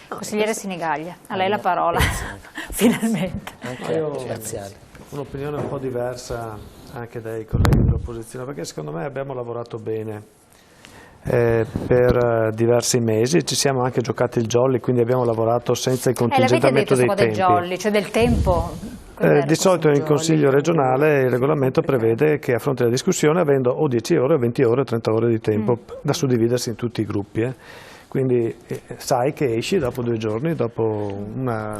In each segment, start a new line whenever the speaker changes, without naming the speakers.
Consigliere Sinigaglia, a lei la parola, finalmente.
Io ho un'opinione un po' diversa anche dai colleghi dell'opposizione, perché secondo me abbiamo lavorato bene per diversi mesi, ci siamo anche giocati il jolly, quindi abbiamo lavorato senza il contingentamento dei tempi.
Del jolly, cioè del tempo?
Di solito in Consiglio regionale il regolamento prevede che a fronte della discussione, avendo o 10 ore, o 20 ore, o 30 ore di tempo da suddividersi in tutti i gruppi. Quindi sai che esci dopo 2 giorni, dopo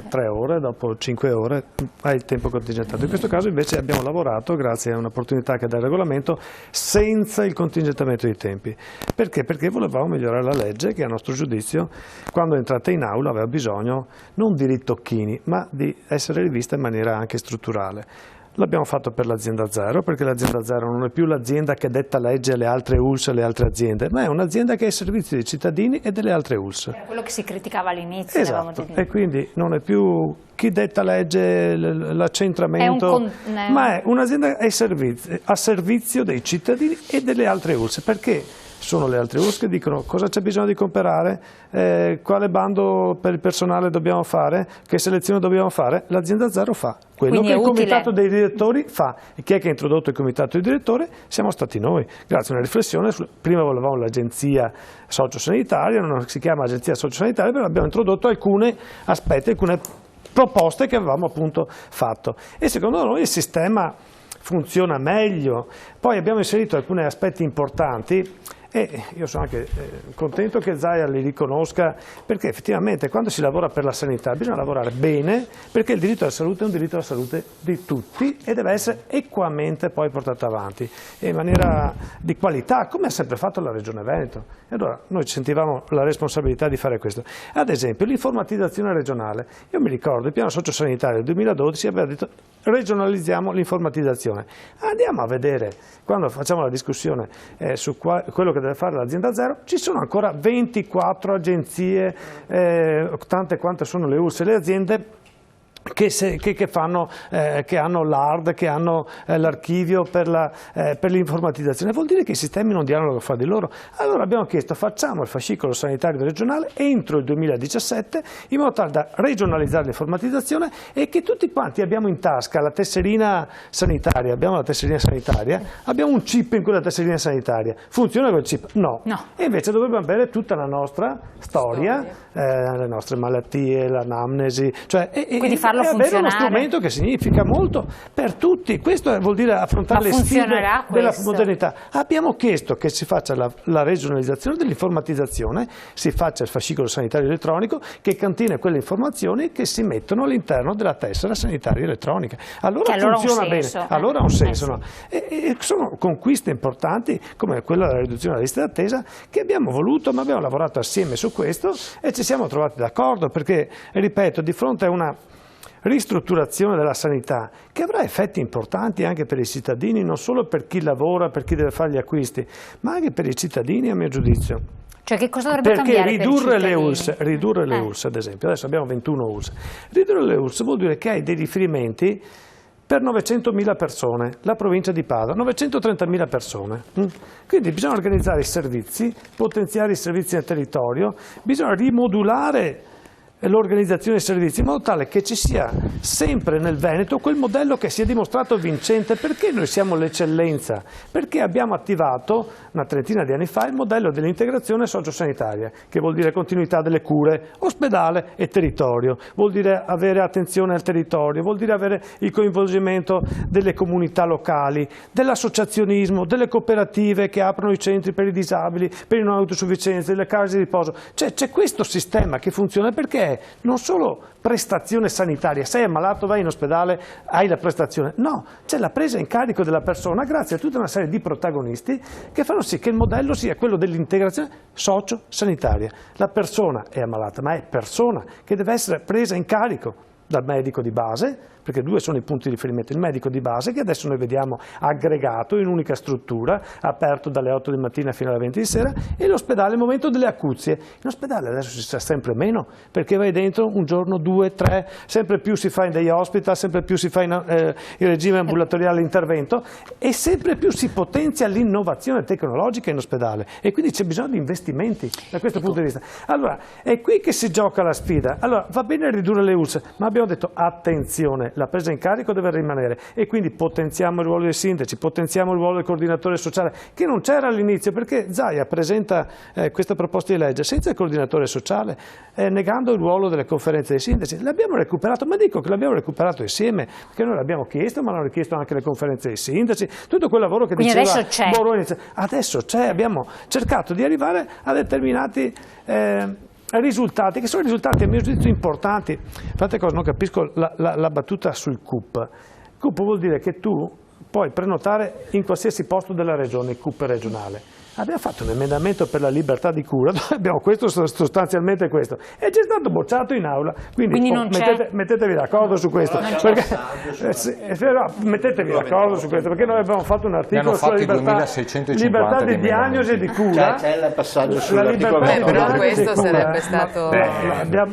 3 ore, dopo 5 ore, hai il tempo contingentato. In questo caso invece abbiamo lavorato, grazie a un'opportunità che dà il regolamento, senza il contingentamento dei tempi. Perché? Perché volevamo migliorare la legge che a nostro giudizio, quando è entrata in aula, aveva bisogno non di ritocchini, ma di essere rivista in maniera anche strutturale. L'abbiamo fatto per l'azienda zero, perché l'azienda zero non è più l'azienda che detta legge alle altre ULSS e alle altre aziende, ma è un'azienda che è ai servizi dei cittadini e delle altre ULSS.
Era quello che si criticava all'inizio.
Esatto, e quindi non è più chi detta legge, l'accentramento, ma è un'azienda a servizio dei cittadini e delle altre ULSS. Perché? Sono le altre ULSS che dicono cosa c'è bisogno di comprare, quale bando per il personale dobbiamo fare, che selezione dobbiamo fare, l'azienda zero fa. Quello che il comitato dei direttori fa. E chi è che ha introdotto il comitato dei direttori? Siamo stati noi, grazie a una riflessione. Prima volevamo l'agenzia sociosanitaria, non si chiama agenzia sociosanitaria, però abbiamo introdotto alcuni aspetti, alcune proposte che avevamo appunto fatto. E secondo noi il sistema funziona meglio. Poi abbiamo inserito alcuni aspetti importanti e io sono anche contento che Zaia li riconosca, perché effettivamente quando si lavora per la sanità bisogna lavorare bene, perché il diritto alla salute è un diritto alla salute di tutti e deve essere equamente poi portato avanti e in maniera di qualità, come ha sempre fatto la Regione Veneto. E allora noi ci sentivamo la responsabilità di fare questo. Ad esempio l'informatizzazione regionale. Io mi ricordo il piano sociosanitario del 2012 aveva detto regionalizziamo l'informatizzazione. Andiamo a vedere, quando facciamo la discussione su quello che deve fare l'azienda zero, ci sono ancora 24 agenzie, tante quante sono le ULSS e le aziende che hanno l'hard, che hanno l'archivio per l'informatizzazione. Vuol dire che i sistemi non dialogano fra di loro. Allora abbiamo chiesto facciamo il fascicolo sanitario regionale entro il 2017 in modo tale da regionalizzare l'informatizzazione e che tutti quanti abbiamo in tasca la tesserina sanitaria, abbiamo la tesserina sanitaria, abbiamo un chip in quella tesserina sanitaria. Funziona quel chip? No. E invece dovremmo avere tutta la nostra storia, le nostre malattie, l'anamnesi, cioè
quindi farlo
è
funzionare.
Avere uno strumento che significa molto per tutti. Questo vuol dire affrontare le sfide della modernità. Abbiamo chiesto che si faccia la regionalizzazione dell'informatizzazione, si faccia il fascicolo sanitario elettronico che contiene quelle informazioni che si mettono all'interno della tessera sanitaria elettronica. Allora funziona bene, allora ha un senso. No? E sono conquiste importanti come quella della riduzione della lista d'attesa che abbiamo voluto, ma abbiamo lavorato assieme su questo e ci siamo trovati d'accordo perché, ripeto, di fronte a una ristrutturazione della sanità che avrà effetti importanti anche per i cittadini, non solo per chi lavora, per chi deve fare gli acquisti, ma anche per i cittadini a mio giudizio.
Cioè che cosa dovrebbe cambiare
ridurre le ULSS, ad esempio, adesso abbiamo 21 ULSS, ridurre le ULSS vuol dire che hai dei riferimenti per 900.000 persone, la provincia di Padova, 930.000 persone. Quindi bisogna organizzare i servizi, potenziare i servizi nel territorio, bisogna rimodulare l'organizzazione dei servizi in modo tale che ci sia sempre nel Veneto quel modello che si è dimostrato vincente. Perché noi siamo l'eccellenza? Perché abbiamo attivato una trentina di anni fa il modello dell'integrazione sociosanitaria, che vuol dire continuità delle cure, ospedale e territorio, vuol dire avere attenzione al territorio, vuol dire avere il coinvolgimento delle comunità locali, dell'associazionismo, delle cooperative che aprono i centri per i disabili, per i non autosufficienti, delle case di riposo. Cioè c'è questo sistema che funziona perché non solo prestazione sanitaria, sei ammalato, vai in ospedale, hai la prestazione, no, c'è la presa in carico della persona grazie a tutta una serie di protagonisti che fanno sì che il modello sia quello dell'integrazione socio-sanitaria. La persona è ammalata, ma è persona che deve essere presa in carico dal medico di base, perché due sono i punti di riferimento, il medico di base che adesso noi vediamo aggregato in unica struttura, aperto dalle 8 di mattina fino alle 20 di sera, e l'ospedale al momento delle acuzie. In ospedale adesso si sta sempre meno, perché vai dentro un giorno, 2, 3, sempre più si fa in day hospital, sempre più si fa in regime ambulatoriale intervento e sempre più si potenzia l'innovazione tecnologica in ospedale e quindi c'è bisogno di investimenti da questo punto di vista. Allora, è qui che si gioca la sfida. Allora, va bene ridurre le ulcere, ma abbiamo detto attenzione, la presa in carico deve rimanere e quindi potenziamo il ruolo dei sindaci, potenziamo il ruolo del coordinatore sociale, che non c'era all'inizio, perché Zaia presenta questa proposta di legge senza il coordinatore sociale, negando il ruolo delle conferenze dei sindaci. L'abbiamo recuperato, ma dico che l'abbiamo recuperato insieme, perché noi l'abbiamo chiesto, ma l'hanno richiesto anche le conferenze dei sindaci, tutto quel lavoro che
quindi
diceva
adesso c'è.
Boroni. Adesso c'è, abbiamo cercato di arrivare a determinati risultati, che sono risultati a mio giudizio importanti. Fate cosa, non capisco la battuta sul CUP. CUP vuol dire che tu puoi prenotare in qualsiasi posto della regione, il CUP regionale. Abbiamo fatto un emendamento per la libertà di cura, abbiamo questo, sostanzialmente questo, e ci è stato bocciato in aula, quindi
non
mettetevi d'accordo su questo, mettetevi d'accordo su questo, perché noi abbiamo fatto un articolo sulla libertà di diagnosi e di cura,
c'è il passaggio sull'articolo,
però questo sarebbe stato...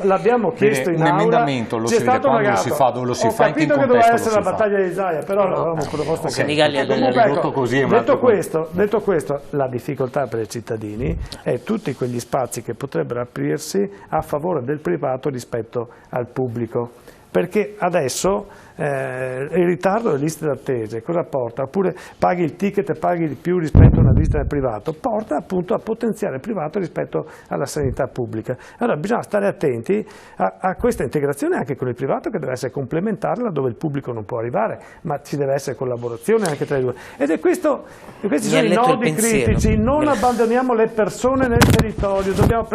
l'abbiamo chiesto in aula,
un emendamento lo si vede quando lo si fa, dove lo si fa, in che contesto lo si fa. Ho capito che doveva essere la battaglia di Zaia, però l'avevamo proposto anche. Detto questo, la difficoltà per i cittadini è tutti quegli spazi che potrebbero aprirsi a favore del privato rispetto al pubblico, perché adesso il ritardo delle liste d'attesa cosa porta? Oppure paghi il ticket e paghi di più rispetto a una visita del privato, porta appunto a potenziare il privato rispetto alla sanità pubblica. Allora bisogna stare attenti a questa integrazione anche con il privato, che deve essere complementare laddove il pubblico non può arrivare, ma ci deve essere collaborazione anche tra i due. Ed è questi sono i nodi critici, non abbandoniamo le persone nel territorio, dobbiamo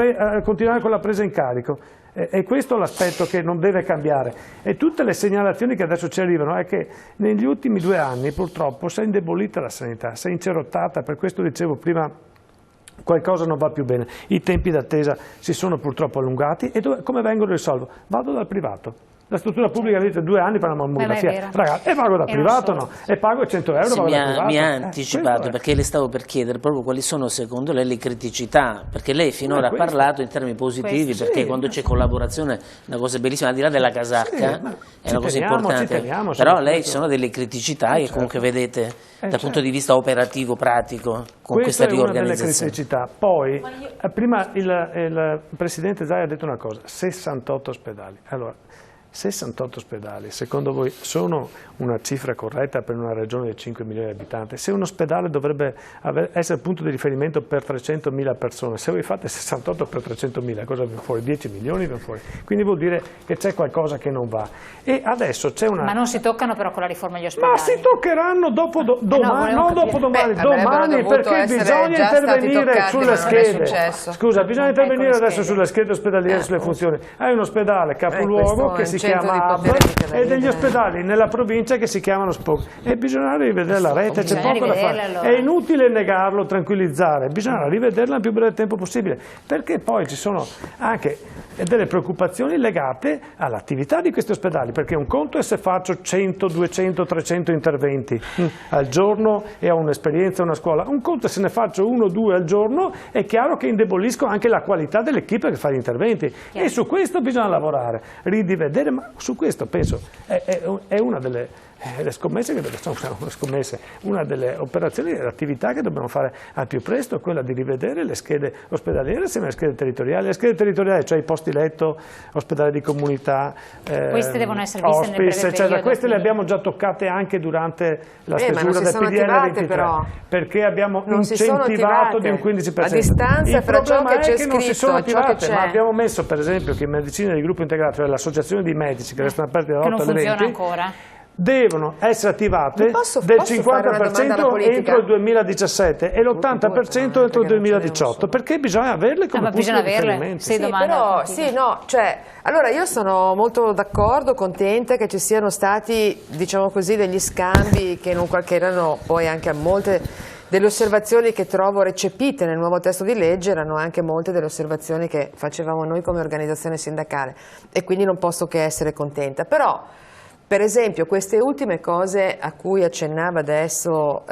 continuare con la presa in carico. E questo è l'aspetto che non deve cambiare. E tutte le segnalazioni che adesso ci arrivano è che negli ultimi 2 anni purtroppo si è indebolita la sanità, si è incerottata, per questo dicevo prima qualcosa non va più bene. I tempi d'attesa si sono purtroppo allungati e come vengono risolti? Vado dal privato. La struttura pubblica dice 2 anni per una mammografia, ragazzi, e pago da privato, no? E pago 100 euro,
sì,
pago da privato.
Mi ha anticipato, perché le stavo per chiedere proprio quali sono secondo lei le criticità, perché lei finora ha parlato in termini positivi, perché quando c'è collaborazione è una cosa bellissima, al di là della casacca, è una cosa importante, però lei ci sono delle criticità che comunque vedete dal punto di vista operativo, pratico, con questa riorganizzazione.
Questa è una delle criticità. Poi, prima il Presidente Zaia ha detto una cosa, 68 ospedali. Allora, 68 ospedali, secondo voi sono una cifra corretta per una regione di 5 milioni di abitanti? Se un ospedale dovrebbe essere punto di riferimento per 300.000 persone, se voi fate 68 per 300.000, cosa viene fuori? 10 milioni viene fuori. Quindi vuol dire che c'è qualcosa che non va. E adesso c'è una...
Ma non si toccano però con la riforma degli ospedali?
Ma si toccheranno domani, perché bisogna intervenire sulle schede. Scusa, bisogna intervenire adesso sulle schede ospedaliere, sulle funzioni. Hai un ospedale capoluogo che si chiama Hub e degli ospedali nella provincia che si chiamano Spoke, e bisogna rivedere la rete, c'è poco da fare, allora. È inutile negarlo, tranquillizzare, bisogna rivederla il più breve tempo possibile, perché poi ci sono anche delle preoccupazioni legate all'attività di questi ospedali, perché un conto è se faccio 100, 200, 300 interventi al giorno e ho un'esperienza, una scuola, un conto è se ne faccio 1 o 2 al giorno, è chiaro che indebolisco anche la qualità dell'equipe che fa gli interventi, e su questo bisogna lavorare, rivedere, ma su questo penso è una delle scommesse una delle operazioni e attività che dobbiamo fare al più presto, è quella di rivedere le schede ospedaliere insieme alle schede territoriali. Le schede territoriali, cioè i posti letto, ospedale di comunità,
queste devono essere viste
hospice,
nel breve
eccetera.
periodo.
Queste le abbiamo già toccate anche durante la stesura del PDL 23,
però.
Perché abbiamo incentivato di un 15%.
A distanza fra ciò che c'è scritto,
non si sono attivate, ma
c'è.
abbiamo messo per esempio che in medicina di gruppo integrato, cioè l'associazione di medici che restano aperti da 8 alle 20,
che non funziona ancora,
devono essere attivate del 50% entro il 2017 e l'80% entro il 2018, perché bisogna averle come punto di riferimento.
Sì, però,
allora io sono molto d'accordo, contenta che ci siano stati, diciamo così, degli scambi che erano poi anche molte delle osservazioni che trovo recepite nel nuovo testo di legge, erano anche molte delle osservazioni che facevamo noi come organizzazione sindacale, e quindi non posso che essere contenta. Però Per esempio, queste ultime cose a cui accennava adesso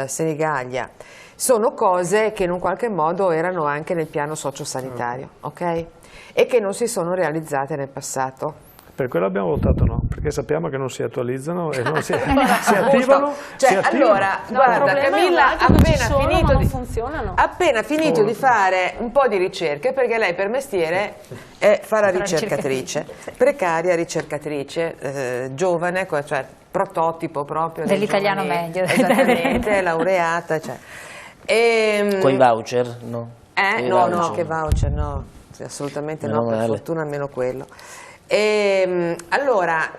Senigallia sono cose che in un qualche modo erano anche nel piano sociosanitario, ok? E che non si sono realizzate nel passato.
Per quello abbiamo votato no, perché sappiamo che non si attualizzano e non si attivano.
Allora, guarda, Camilla ha appena finito di fare un po' di ricerche, perché lei per mestiere fa la ricercatrice, precaria ricercatrice, giovane, cioè prototipo proprio
dell'italiano medio.
Esattamente, laureata. Cioè.
Con i voucher? No.
No, che voucher, no, assolutamente no, per fortuna almeno quello. Allora,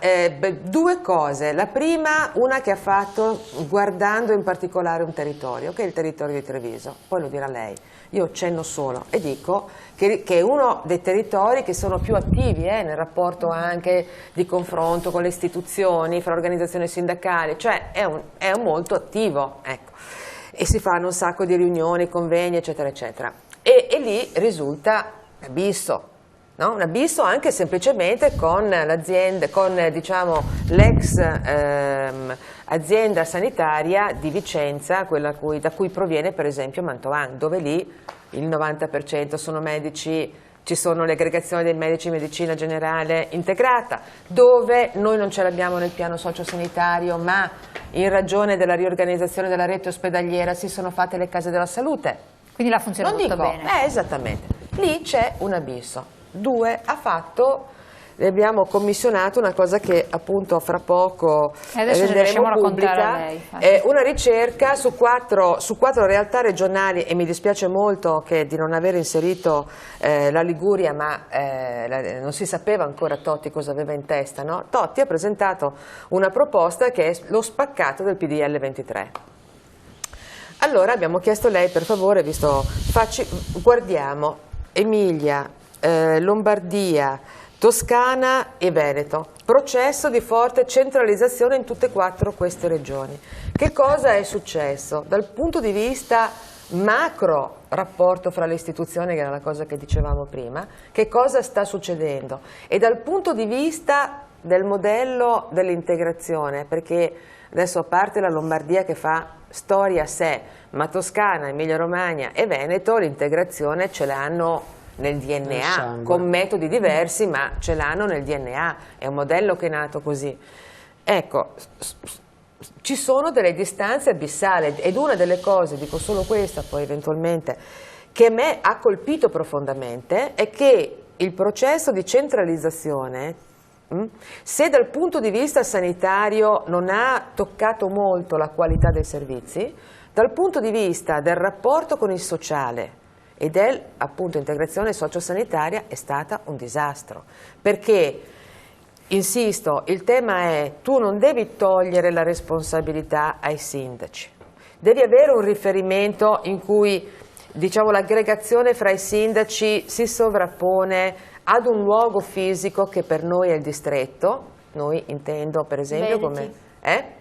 due cose. La prima, una che ha fatto guardando in particolare un territorio, che è il territorio di Treviso, poi lo dirà lei. Io cenno solo e dico che è uno dei territori che sono più attivi nel rapporto anche di confronto con le istituzioni, fra organizzazioni sindacali, cioè è molto attivo, ecco. E si fanno un sacco di riunioni, convegni, eccetera, eccetera. E lì risulta abisso. No? Un abisso anche semplicemente con l'azienda, con diciamo l'ex azienda sanitaria di Vicenza, quella da cui proviene per esempio Mantovan, dove lì il 90% sono medici, ci sono le aggregazioni dei medici di medicina generale integrata, dove noi non ce l'abbiamo nel piano sociosanitario, ma in ragione della riorganizzazione della rete ospedaliera si sono fatte le case della salute.
Quindi la funziona tutto bene.
Esattamente, lì c'è un abisso. Due, abbiamo commissionato una cosa che appunto fra poco renderemo pubblica, una ricerca su quattro realtà regionali, e mi dispiace molto di non aver inserito la Liguria, ma non si sapeva ancora Totti cosa aveva in testa, no? Totti ha presentato una proposta che è lo spaccato del PDL 23. Allora abbiamo chiesto a lei, per favore, guardiamo Emilia, Lombardia, Toscana e Veneto, processo di forte centralizzazione in tutte e quattro queste regioni. Che cosa è successo? Dal punto di vista macro rapporto fra le istituzioni, che era la cosa che dicevamo prima, che cosa sta succedendo? E dal punto di vista del modello dell'integrazione, perché adesso a parte la Lombardia che fa storia a sé, ma Toscana, Emilia Romagna e Veneto l'integrazione ce l'hanno nel DNA, con metodi diversi, ma ce l'hanno nel DNA, è un modello che è nato così. Ecco, ci sono delle distanze abissali, ed una delle cose, dico solo questa poi eventualmente, che a me ha colpito profondamente è che il processo di centralizzazione, se dal punto di vista sanitario non ha toccato molto la qualità dei servizi, dal punto di vista del rapporto con il sociale e appunto integrazione sociosanitaria è stata un disastro, perché, insisto, il tema è: tu non devi togliere la responsabilità ai sindaci, devi avere un riferimento in cui, diciamo, l'aggregazione fra i sindaci si sovrappone ad un luogo fisico che per noi è il distretto, noi intendo per esempio
Veneti.
come...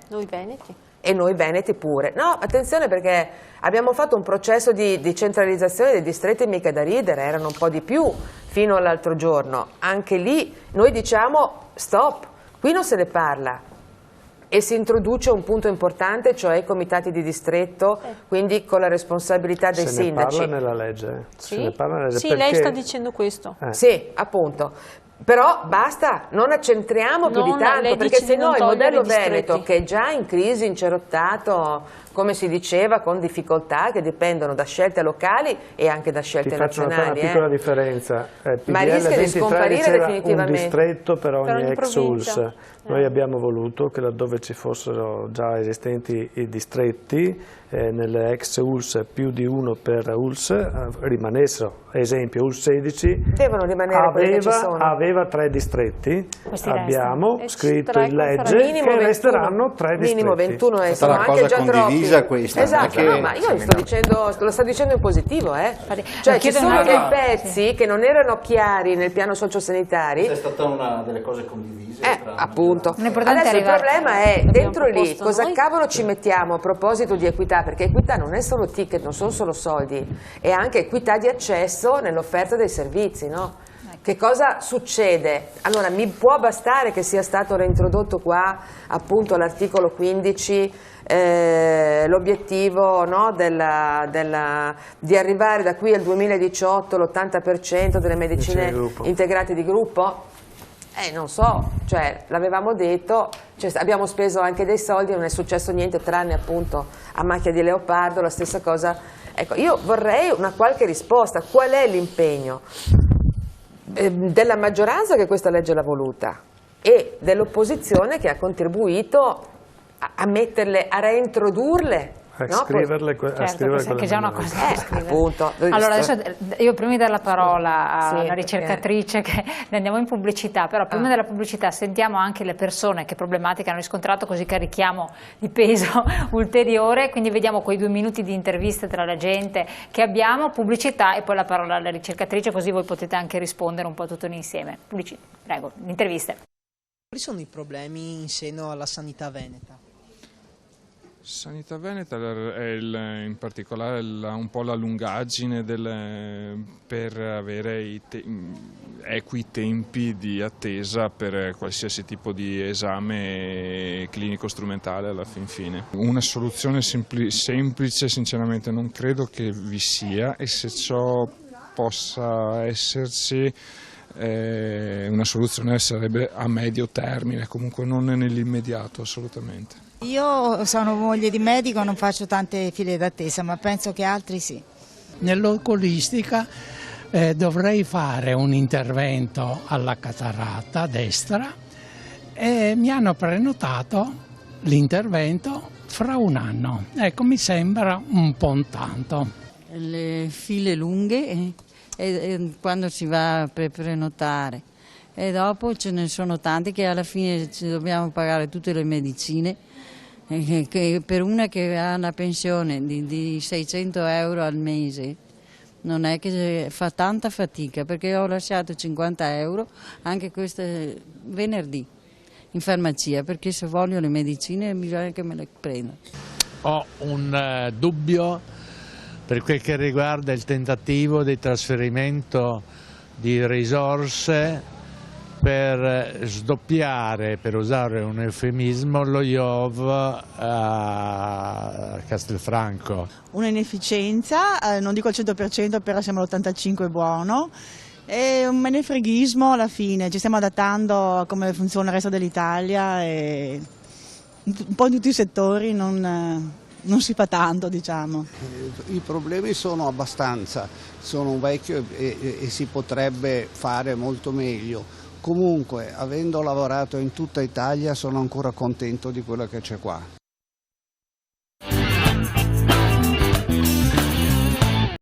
Noi veneti.
E noi veneti pure. No, attenzione, perché abbiamo fatto un processo di centralizzazione dei distretti mica da ridere, erano un po' di più fino all'altro giorno. Anche lì noi diciamo stop, qui non se ne parla e si introduce un punto importante, cioè i comitati di distretto, quindi con la responsabilità dei sindaci.
Se ne parla nella legge.
Sì,
se ne parla nella legge,
sì,
perché...
lei sta dicendo questo.
Sì, appunto. Però basta, non accentriamo più di tanto, perché se no il modello Veneto, che è già in crisi, incerottato, come si diceva, con difficoltà che dipendono da scelte locali e anche da scelte nazionali.
Ti faccio una piccola differenza.
Ma rischia di scomparire definitivamente.
Un distretto per ogni ex ULSS. Noi abbiamo voluto che laddove ci fossero già esistenti i distretti, nelle ex ULSS più di uno per ULSS rimanessero. Esempio, ULSS 16
devono rimanere quelli che ci sono.
Aveva 3 distretti, abbiamo scritto in legge che resteranno 3 distretti.
Minimo 21 sono anche già
condivisa questa.
Esatto, no, ma io sto dicendo, lo sto dicendo in positivo, Cioè ci sono dei pezzi che non erano chiari nel piano sociosanitario.
È stata una delle cose condivise.
Appunto. Adesso il problema è dentro lì cosa cavolo ci mettiamo a proposito di equità, perché equità non è solo ticket, non sono solo soldi, è anche equità di accesso nell'offerta dei servizi, no? Che cosa succede? Allora, mi può bastare che sia stato reintrodotto qua, appunto, l'articolo 15, l'obiettivo, no, di arrivare da qui al 2018 l'80% delle medicine integrate di gruppo? Non so, cioè l'avevamo detto, cioè, abbiamo speso anche dei soldi, non è successo niente tranne appunto a macchia di leopardo, la stessa cosa. Ecco, io vorrei una qualche risposta, qual è l'impegno della maggioranza che questa legge l'ha voluta e dell'opposizione che ha contribuito a metterle, a reintrodurle.
Scriverle,
certo, che è già una cosa
appunto.
Allora adesso io prima di dare la parola alla ricercatrice che ne andiamo in pubblicità, però prima della pubblicità sentiamo anche le persone che problematiche hanno riscontrato, così carichiamo di peso ulteriore, quindi vediamo quei 2 minuti di interviste tra la gente che abbiamo, pubblicità e poi la parola alla ricercatrice, così voi potete anche rispondere un po' tutto insieme. Prego, interviste.
Quali sono i problemi in seno alla sanità veneta?
Sanità veneta è in particolare un po' la lungaggine per avere equi tempi di attesa per qualsiasi tipo di esame clinico strumentale alla fin fine. Una soluzione semplice sinceramente non credo che vi sia, e se ciò possa esserci una soluzione sarebbe a medio termine, comunque non nell'immediato assolutamente.
Io sono moglie di medico, non faccio tante file d'attesa, ma penso che altri sì.
Nell'oculistica dovrei fare un intervento alla cataratta destra e mi hanno prenotato l'intervento fra 1 anno. Ecco, mi sembra un po' tanto.
Le file lunghe quando si va per prenotare, e dopo ce ne sono tanti che alla fine ci dobbiamo pagare tutte le medicine, che per una che ha una pensione di 600 euro al mese non è che fa tanta fatica, perché ho lasciato 50 euro anche questo venerdì in farmacia, perché se voglio le medicine bisogna che me le prendo.
Ho un dubbio per quel che riguarda il tentativo di trasferimento di risorse per sdoppiare, per usare un eufemismo, lo IOV a Castelfranco.
Una inefficienza, non dico al 100%, però siamo all'85% buono, e un menefreghismo alla fine. Ci stiamo adattando a come funziona il resto dell'Italia e un po' in tutti i settori non si fa tanto, diciamo.
I problemi sono abbastanza, sono vecchio e si potrebbe fare molto meglio. Comunque, avendo lavorato in tutta Italia, sono ancora contento di quello che c'è qua.